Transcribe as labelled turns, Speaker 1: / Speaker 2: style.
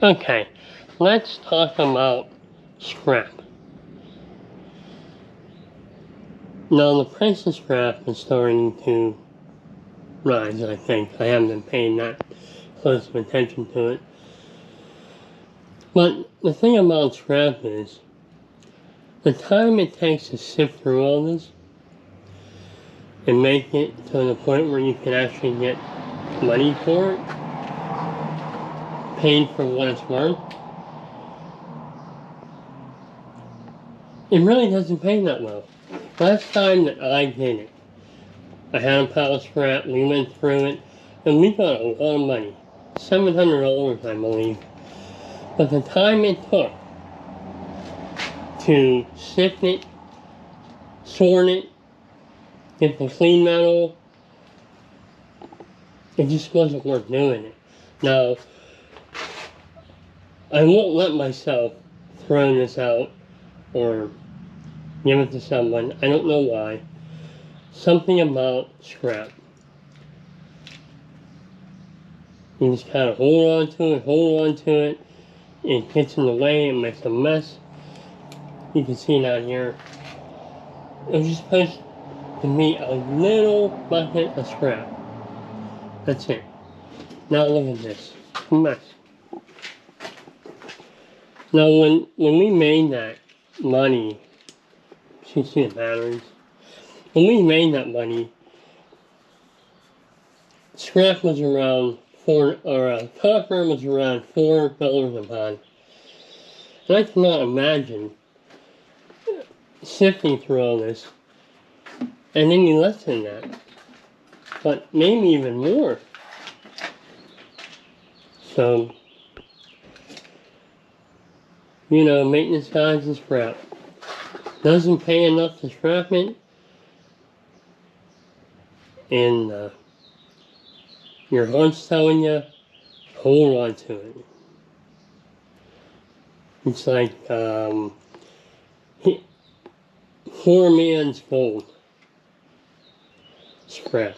Speaker 1: Okay, let's talk about scrap. Now the price of scrap is starting to rise, I think. I haven't been paying that close of attention to it. But the thing about scrap is, the time it takes to sift through all this and make it to the point where you can actually get money for it, paid for what it's worth, it really doesn't pay that well. Last time that I did it, I had a pile of scrap, we went through it, and we got a lot of money. $700, I believe. But the time it took to sift it, sort it, get the clean metal, it just wasn't worth doing it. Now, I won't let myself throw this out or give it to someone. I don't know why. Something about scrap. You just kind of hold on to it. It gets in the way, it makes a mess. You can see down here. It was just supposed to be a little bucket of scrap. That's it. Now look at this. Mess. Now when we made that money, you see the batteries? When we made that money, scrap was around copper was around $4 a pound. And I cannot imagine sifting through all this and any less than that. But maybe even more. So, you know, maintenance guys and scrap. Doesn't pay enough to scrap it. And your heart's telling you, hold on to it. It's like poor man's gold. Scrap.